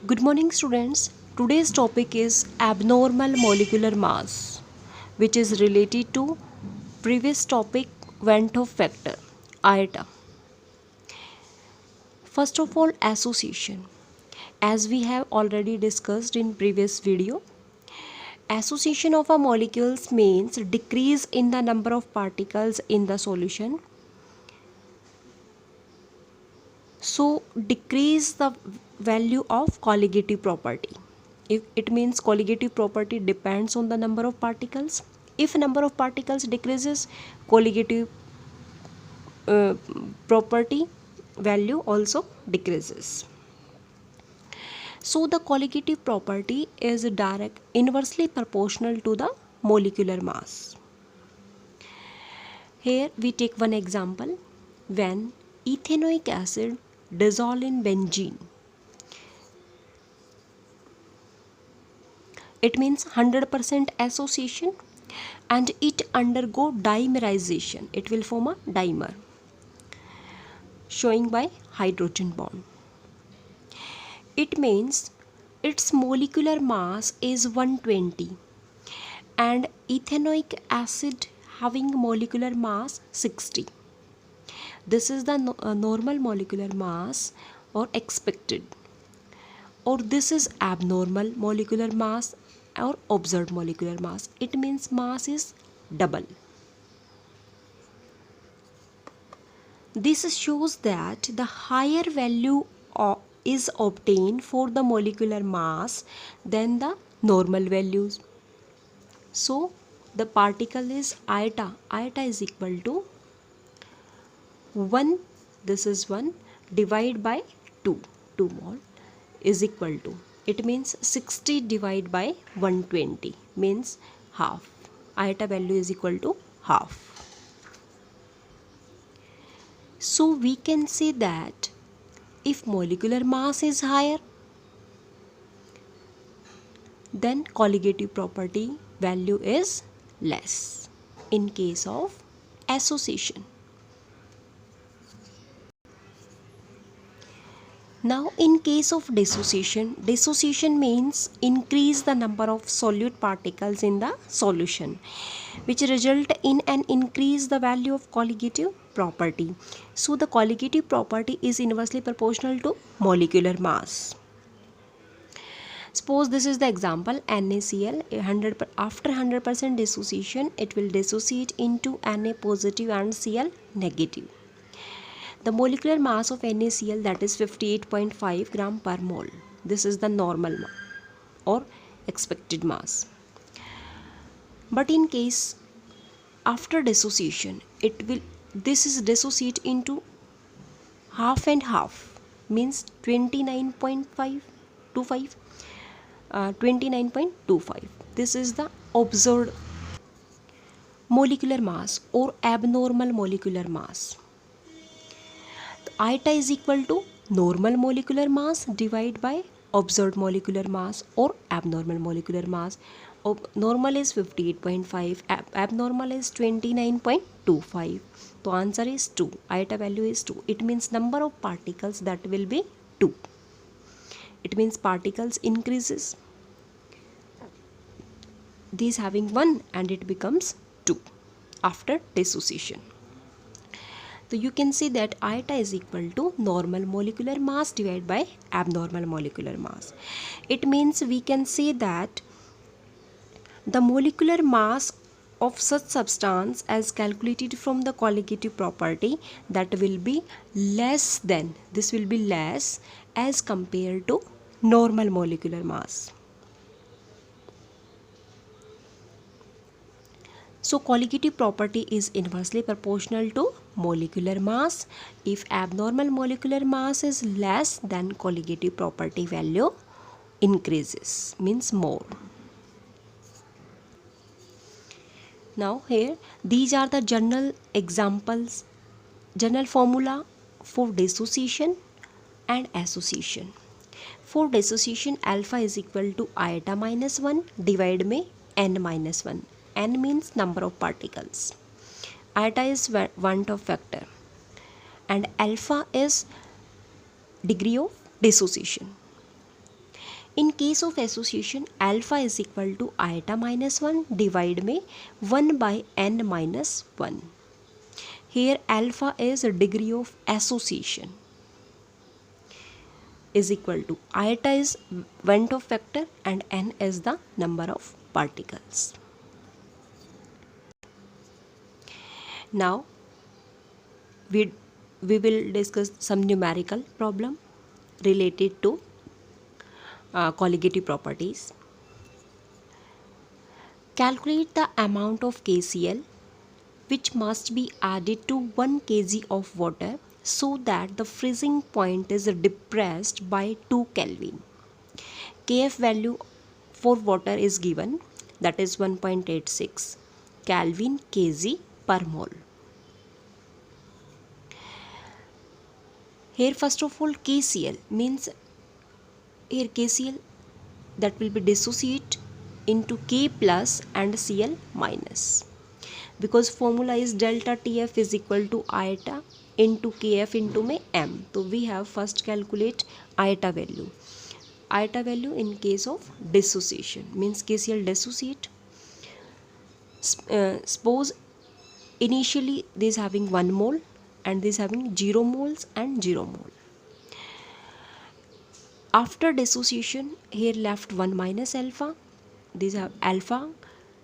Good morning, students. Today's topic is abnormal molecular mass, which is related to previous topic Van 't Hoff factor, iota. First of all, association. As we have already discussed in previous video, association of a molecules means decrease in the number of particles in the solution. So decrease the value of colligative property. If it means colligative property depends on the number of particles. If number of particles decreases, colligative uh, property value also decreases. So the colligative property is direct inversely proportional to the molecular mass. Here we take one example. When ethanoic acid dissolve in benzene, it means 100% association and it undergo dimerization. It will form a dimer showing by hydrogen bond. It means its molecular mass is 120 and ethanoic acid having molecular mass 60. This is the normal molecular mass or expected, or this is abnormal molecular mass or observed molecular mass. It means mass is double. This shows that the higher value is obtained for the molecular mass than the normal values. So the particle is iota. Iota is equal to 1, this is 1, divide by 2. 2 mole is equal to, it means 60 divided by 120 means half. Iota value is equal to half. So we can say that if molecular mass is higher, then colligative property value is less in case of association. Now in case of dissociation, dissociation means increase the number of solute particles in the solution, which result in an increase the value of colligative property. So the colligative property is inversely proportional to molecular mass. Suppose this is the example NaCl. After 100% dissociation, it will dissociate into Na positive and Cl negative. The molecular mass of NaCl, that is 58.5 gram per mole. This is the normal or expected mass. But in case after dissociation, this is dissociate into half and half, means 29.25. 29.25. This is the observed molecular mass or abnormal molecular mass. Iota is equal to normal molecular mass divided by observed molecular mass or abnormal molecular mass. Normal is 58.5, abnormal is 29.25. So answer is 2. Iota value is 2. It means number of particles that will be 2. It means particles increases. These having 1 and it becomes 2 after dissociation. So you can see that iota is equal to normal molecular mass divided by abnormal molecular mass. It means we can say that the molecular mass of such substance as calculated from the colligative property, that will be less than, this will be less as compared to normal molecular mass. So colligative property is inversely proportional to molecular mass. If abnormal molecular mass is less, then colligative property value increases, means more. Now here these are the general examples, general formula for dissociation and association. For dissociation, alpha is equal to iota minus 1 divided by n minus 1. N means number of particles. Iota is Van 't Hoff factor and alpha is degree of dissociation. In case of association, alpha is equal to iota minus 1 divide में 1 by n minus 1. Here alpha is a degree of association is equal to iota is Van 't Hoff factor and n is the number of particles. Now we will discuss some numerical problem related to colligative properties. Calculate the amount of KCl which must be added to 1 kg of water so that the freezing point is depressed by 2 Kelvin. Kf value for water is given, that is 1.86 Kelvin kg per mole. Here first of all KCl means, here KCl that will be dissociate into K plus and Cl minus, because formula is delta TF is equal to iota into Kf into में m. So we have first calculate iota value. Iota value in case of dissociation means KCl dissociate. Suppose initially this having 1 mole and this having 0 moles and 0 mole. After dissociation, here left 1 minus alpha. These have alpha,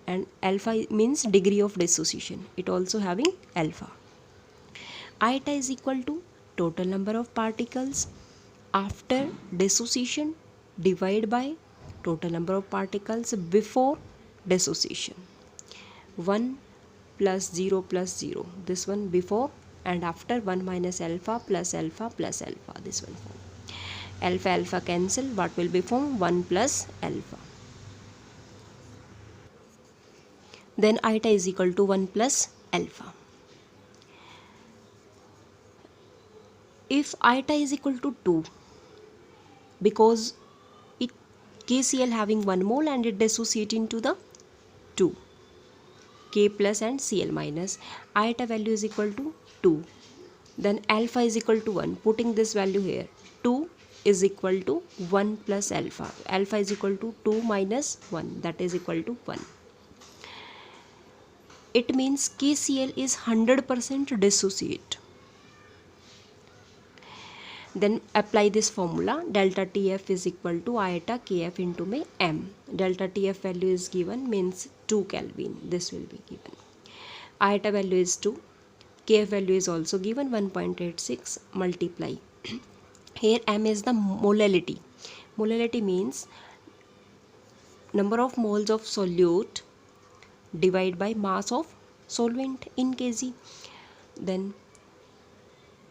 and alpha means degree of dissociation. It also having alpha. Iota is equal to total number of particles after dissociation divided by total number of particles before dissociation. 1 plus 0 plus 0. This one before and after 1 minus alpha plus alpha plus alpha. This one form. Alpha alpha cancel. What will be form? 1 plus alpha. Then iota is equal to 1 plus alpha. If iota is equal to 2, because it KCl having 1 mole and it dissociate into the 2, K plus and Cl minus, iota value is equal to 2. Then alpha is equal to 1. Putting this value here, 2 is equal to 1 plus alpha. Alpha is equal to 2 minus 1, that is equal to 1. It means KCl is 100% dissociate. Then apply this formula, delta TF is equal to iota Kf into में m. Delta TF value is given means 2 Kelvin. This will be given. Iota value is 2. Kf value is also given 1.86 multiply. Here m is the molality. Molality means number of moles of solute divided by mass of solvent in kg. Then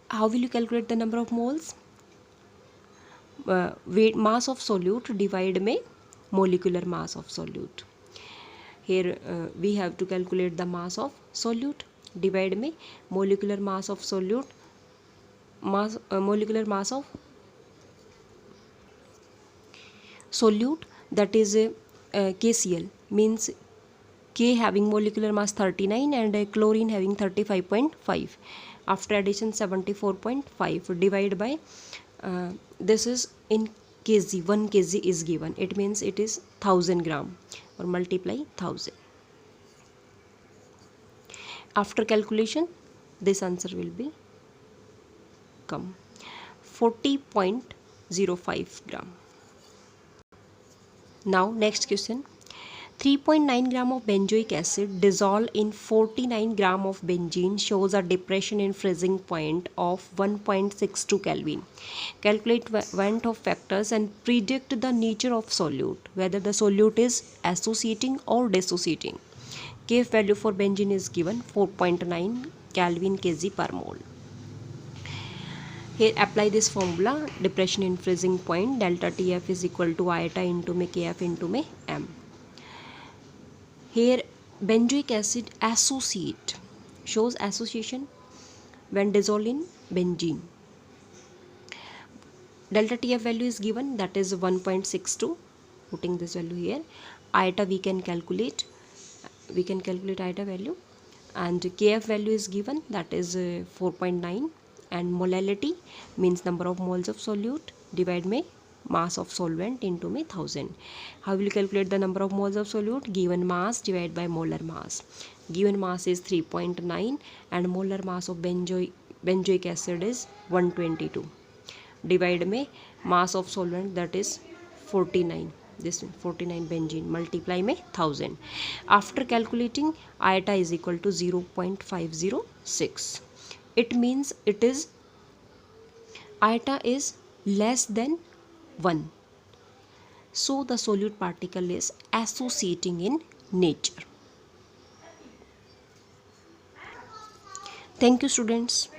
how will you calculate the number of moles? Weight mass of solute divided by molecular mass of solute. Here we have to calculate the mass of solute divided by molecular mass of solute. Molecular mass of solute, that is KCl, means K having molecular mass 39 and chlorine having 35.5. After addition 74.5 divided by this is in kg, 1 kg is given. It means it is 1000 gram, or multiply 1000. After calculation this answer will be come 40.05 gram. Now next question. 3.9 gram of benzoic acid dissolved in 49 gram of benzene shows a depression in freezing point of 1.62 Kelvin. Calculate Van 't Hoff factors and predict the nature of solute, whether the solute is associating or dissociating. Kf value for benzene is given 4.9 Kelvin kg per mole. Here apply this formula, depression in freezing point, delta TF is equal to iota into में Kf into में m. Here benzoic acid associate, shows association when dissolved in benzene. Delta TF value is given, that is 1.62. Putting this value here, iota we can calculate iota value, and Kf value is given, that is 4.9, and molality means number of moles of solute divided by mass of solvent into में 1000. How will you calculate the number of moles of solute? Given mass divided by molar mass. Given mass is 3.9 and molar mass of benzoic acid is 122. Divide में mass of solvent, that is 49. This 49 benzene, multiply में 1000. After calculating, iota is equal to 0.506. It means iota is less than 1. So the solute particle is associating in nature. Thank you, students.